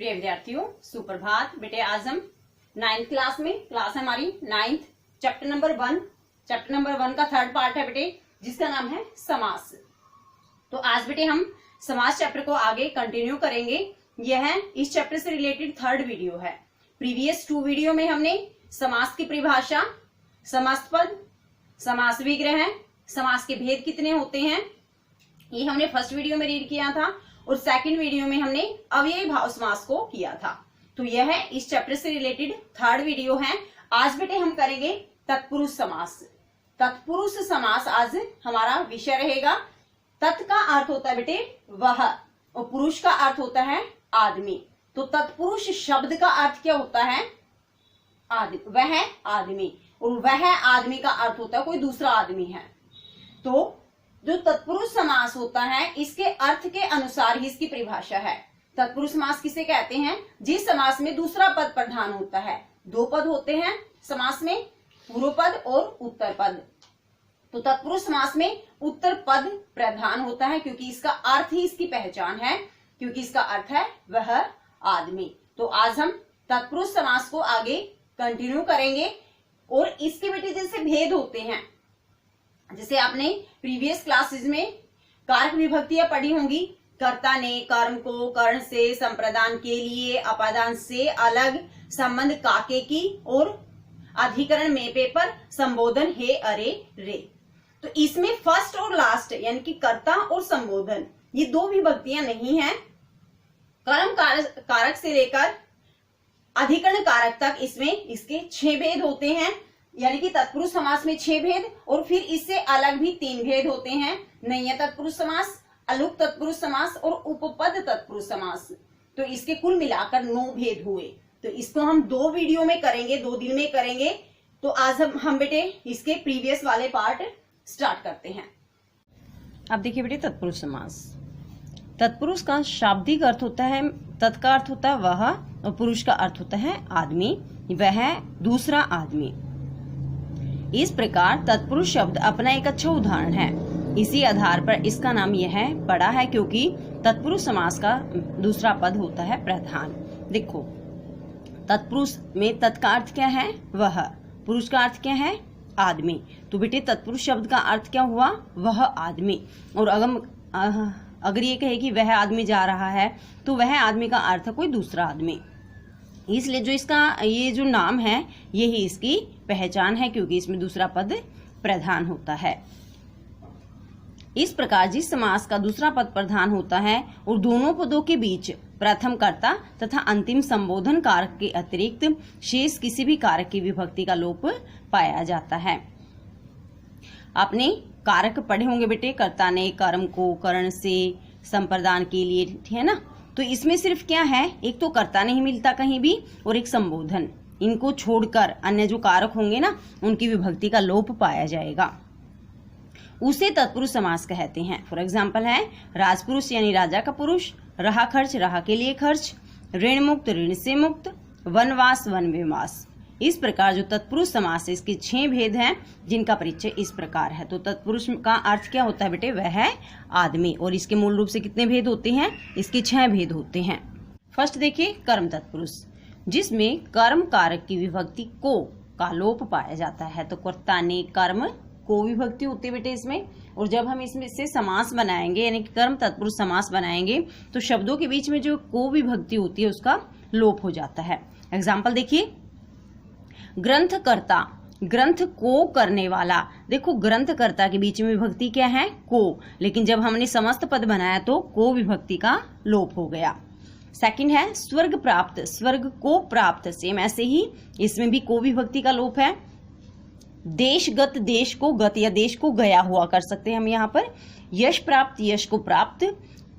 प्रिय विद्यार्थियों, सुप्रभात। बेटे आज हम 9th क्लास में, क्लास है हमारी 9th, चैप्टर नंबर 1 का थर्ड पार्ट है बेटे, जिसका नाम है समास। तो आज बेटे हम समास चैप्टर को आगे कंटिन्यू करेंगे। यह है इस चैप्टर से रिलेटेड थर्ड वीडियो है। प्रीवियस 2 वीडियो में हमने समास की परिभाषा, समास पद, समास विग्रह, समास के भेद कितने होते हैं, ये हमने फर्स्ट वीडियो में रीड किया था और सेकंड वीडियो में हमने अव्ययी भाव समास को किया था। तो यह है इस चैप्टर से रिलेटेड थर्ड वीडियो है। आज बेटे हम करेंगे तत्पुरुष समास। तत्पुरुष समास आज हमारा विषय रहेगा। तत् का अर्थ होता है बेटे वह, और पुरुष का अर्थ होता है आदमी। तो तत्पुरुष शब्द का अर्थ क्या होता है? आदमी, वह आदमी, और वह आदमी का अर्थ होता है कोई दूसरा आदमी है। तो जो तत्पुरुष समास होता है, इसके अर्थ के अनुसार ही इसकी परिभाषा है। तत्पुरुष समास किसे कहते हैं? जिस समास में दूसरा पद प्रधान होता है। 2 पद होते हैं समास में, पूर्व पद और उत्तर पद। तो तत्पुरुष समास में उत्तर पद प्रधान होता है, क्योंकि इसका अर्थ ही इसकी पहचान है, क्योंकि इसका अर्थ है वह आदमी। तो आज हम तत्पुरुष समास को आगे कंटिन्यू करेंगे। और इसके बेटे जैसे भेद होते हैं, जैसे आपने प्रीवियस क्लासेस में कारक विभक्तियां पढ़ी होंगी। कर्ता ने कर्म को कर्ण से, संप्रदान के लिए, अपादान से अलग, संबंध काके की, और अधिकरण में पे पर, संबोधन हे अरे रे। तो इसमें फर्स्ट और लास्ट यानी कि कर्ता और संबोधन, ये 2 विभक्तियां नहीं है। कर्म कारक से लेकर अधिकरण कारक तक इसमें इसके 6 भेद होते हैं, यानी कि तत्पुरुष समास में 6 भेद, और फिर इससे अलग भी 3 भेद होते हैं। नैय तत्पुरुष समास, अलुक तत्पुरुष समास और उपपद तत्पुरुष समास। तो इसके कुल मिलाकर 9 भेद हुए। तो इसको हम 2 वीडियो में करेंगे, 2 दिन में करेंगे। तो आज हम बेटे इसके प्रीवियस वाले पार्ट स्टार्ट करते हैं। अब देखिए बेटे तत्पुरुष समास। तत्पुरुष का शाब्दिक अर्थ होता है, तत् का अर्थ होता है वह, और पुरुष का अर्थ होता है आदमी, वह दूसरा आदमी। इस प्रकार तत्पुरुष शब्द अपना एक अच्छा उदाहरण है। इसी आधार पर इसका नाम यह पड़ा है, क्योंकि तत्पुरुष समास का दूसरा पद होता है प्रधान। देखो, तत्पुरुष में तत् का अर्थ क्या है? वह। पुरुष का अर्थ क्या है? आदमी। तो बेटे तत्पुरुष शब्द का अर्थ क्या हुआ? वह आदमी। और अगर ये कहे कि वह आदमी जा रहा है, तो वह आदमी का अर्थ है कोई दूसरा आदमी। इसलिए जो इसका ये जो नाम है, यही इसकी पहचान है, क्योंकि इसमें दूसरा पद प्रधान होता है। इस प्रकार जिस समास का दूसरा पद प्रधान होता है और दोनों पदों के बीच प्रथम कर्ता तथा अंतिम संबोधन कारक के अतिरिक्त शेष किसी भी कारक की विभक्ति का लोप पाया जाता है। आपने कारक पढ़े होंगे बेटे, कर्ता ने कर्म को कर्ण से, संप्रदान के लिए, ठीक है ना। तो इसमें सिर्फ क्या है, एक तो कर्ता नहीं मिलता कहीं भी, और एक संबोधन। इनको छोड़कर अन्य जो कारक होंगे ना, उनकी विभक्ति का लोप पाया जाएगा। उसे तत्पुरुष समास कहते हैं। फॉर एग्जाम्पल है राजपुरुष यानी राजा का पुरुष, रहा खर्च रहा के लिए खर्च, ऋण मुक्त ऋण से मुक्त, वनवास वन विवास। इस प्रकार जो तत्पुरुष समास है, इसके 6 भेद हैं, जिनका परिचय इस प्रकार है। तो तत्पुरुष का अर्थ क्या होता है बेटे? वह है आदमी। और इसके मूल रूप से कितने भेद होते हैं? इसके 6 भेद होते हैं। फर्स्ट देखिए कर्म तत्पुरुष, जिसमें कर्म कारक की विभक्ति को का लोप पाया जाता है। तो कर्ता ने कर्म को विभक्ति होती है बेटे इसमें। और जब हम इसमें से समास बनाएंगे, यानी कि कर्म तत्पुरुष समास बनाएंगे, तो शब्दों के बीच में जो को विभक्ति होती है, उसका लोप हो जाता है। एग्जाम्पल देखिए, ग्रंथकर्ता, ग्रंथ को करने वाला। देखो, ग्रंथकर्ता के बीच में विभक्ति क्या है? को। लेकिन जब हमने समस्त पद बनाया तो को विभक्ति का लोप हो गया। सेकंड है स्वर्ग प्राप्त, स्वर्ग को प्राप्त। सेम ऐसे ही इसमें भी को विभक्ति का लोप है। देशगत, देश को गत या देश को गया हुआ कर सकते हैं हम यहाँ पर। यश प्राप्त, यश को प्राप्त।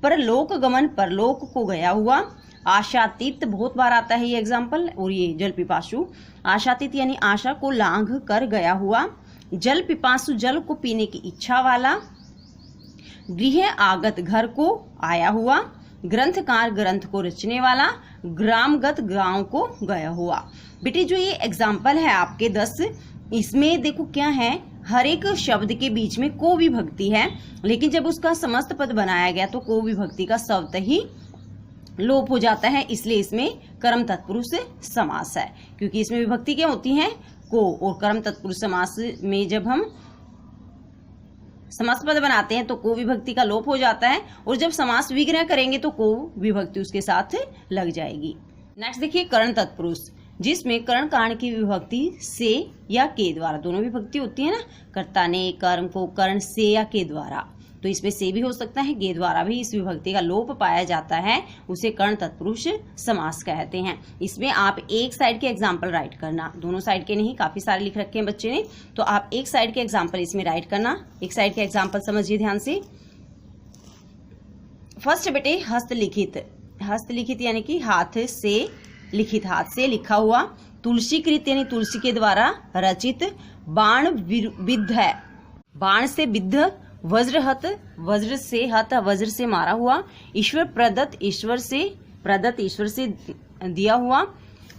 परलोक गमन, परलोक को गया हुआ। आशातीत, बहुत बार आता है ये एग्जाम्पल। और ये जल पिपासु, आशातीत यानी आशा को लांघ कर गया हुआ। जल पिपासु, जल को पीने की इच्छा वाला। गृह आगत, घर को आया हुआ। ग्रंथकार, ग्रंथ को रचने वाला। ग्रामगत, गांव को गया हुआ। बेटे जो ये एग्जाम्पल है आपके 10, इसमें देखो क्या है, हर एक शब्द के बीच में को विभक्ति है, लेकिन जब उसका समस्त पद बनाया गया तो को विभक्ति का स्वतः ही लोप हो जाता है, इसलिए इसमें कर्म तत्पुरुष समास है। क्योंकि इसमें विभक्ति क्या होती है, को, और कर्म तत्पुरुष समास में जब हम समास पद बनाते हैं तो को विभक्ति का लोप हो जाता है, और जब समास विग्रह करेंगे तो को विभक्ति उसके साथ लग जाएगी। नेक्स्ट देखिए कर्ण तत्पुरुष, जिसमें कर्ण कारण की विभक्ति से या के द्वारा, दोनों विभक्ति होती है ना, कर्ता ने कर्म को कर्ण से या के द्वारा, तो इसमें से भी हो सकता है, गे द्वारा भी इस विभक्ति का लोप पाया जाता है, उसे कर्ण तत्पुरुष समास कहते हैं। इसमें आप एक साइड के एग्जाम्पल राइट करना, दोनों साइड के नहीं, काफी सारे लिख रखे हैं बच्चे ने, तो आप एक साइड के एग्जाम्पल इसमें राइट करना। एक साइड के एग्जाम्पल समझिए ध्यान से। फर्स्ट बेटे हस्तलिखित, हस्तलिखित यानी कि हाथ से लिखित, हाथ से लिखा हुआ। तुलसीकृत यानी तुलसी के द्वारा रचित। बाण विद्ध है, बाण से विद्ध। वज्रहत, वज्र से हत, वज्र से मारा हुआ। ईश्वर प्रदत्त, ईश्वर से प्रदत्त, ईश्वर से दिया हुआ।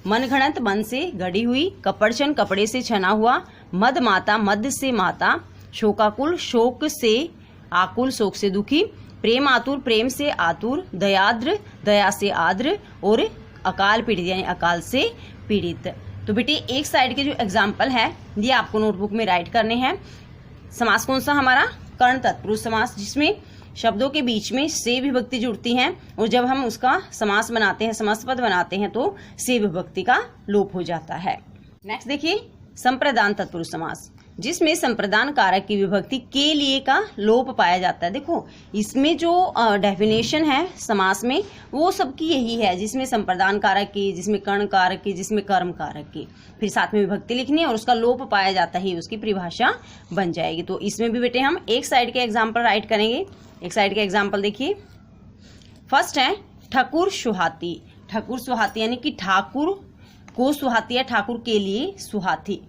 मनगणत, मन से गढ़ी हुई। कपड़चन, कपड़े से छना हुआ। मद माता, मद से माता। शोकाकुल, शोक से आकुल, शोक से दुखी। प्रेम आतुर, प्रेम से आतुर। दयाद्र, दया से आद्र। और अकाल पीड़ित यानी अकाल से पीड़ित। तो बेटे एक साइड के जो एग्जाम्पल है ये आपको नोटबुक में राइट करने हैं। समास कौन सा हमारा, कर्ण तत्पुरुष समास, जिसमें शब्दों के बीच में से विभक्ति जुड़ती है, और जब हम उसका समास बनाते हैं, समास पद बनाते हैं, तो से विभक्ति का लोप हो जाता है। नेक्स्ट देखिए संप्रदान तत्पुरुष समास, जिसमें संप्रदान कारक की विभक्ति के लिए का लोप पाया जाता है। देखो इसमें जो डेफिनेशन है समास में वो सबकी यही है, जिसमें संप्रदान कारक की, जिसमें कर्ण कारक की, जिसमें कर्म कारक की, फिर साथ में विभक्ति लिखनी है और उसका लोप पाया जाता है, उसकी परिभाषा बन जाएगी। तो इसमें भी बेटे हम एक साइड के एग्जाम्पल राइट करेंगे। एक साइड के एग्जाम्पल देखिए। फर्स्ट है ठाकुर सुहाती, ठाकुर सुहाती यानी कि ठाकुर को सुहाती है, ठाकुर के लिए सुहाती।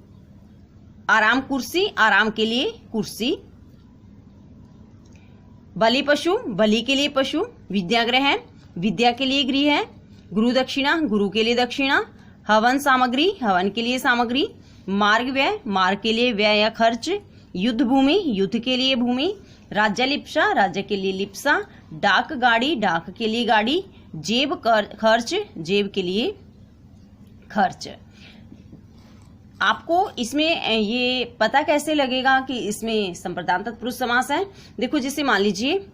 आराम कुर्सी, आराम के लिए कुर्सी। बलि पशु, बलि के लिए पशु। विद्यागृह है, विद्या के लिए गृह है। गुरु दक्षिणा, गुरु के लिए दक्षिणा। हवन सामग्री, हवन के लिए सामग्री। मार्ग व्यय, मार्ग के लिए व्यय या खर्च। युद्ध भूमि, युद्ध के लिए भूमि। राज्य लिप्सा, राज्य के लिए लिप्सा। डाक गाड़ी, डाक के लिए गाड़ी। जेब खर्च, जेब के लिए खर्च। आपको इसमें ये पता कैसे लगेगा कि इसमें संप्रदान तत्पुरुष समास है? देखो जैसे मान लीजिए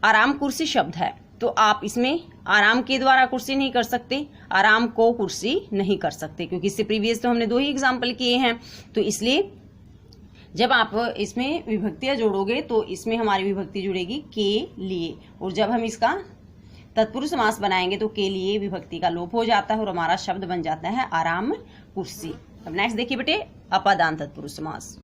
आराम कुर्सी शब्द है, तो आप इसमें आराम के द्वारा कुर्सी नहीं कर सकते, आराम को कुर्सी नहीं कर सकते, क्योंकि इससे प्रीवियस तो हमने दो ही एग्जाम्पल किए हैं। तो इसलिए जब आप इसमें विभक्तियां जोड़ोगे तो इसमें हमारी विभक्ति जुड़ेगी के लिए, और जब हम इसका तत्पुरुष समास बनाएंगे तो के लिए विभक्ति का लोप हो जाता है और हमारा शब्द बन जाता है आराम कुर्सी। अब नेक्स्ट देखिए बेटे अपादान तत्पुरुष समास।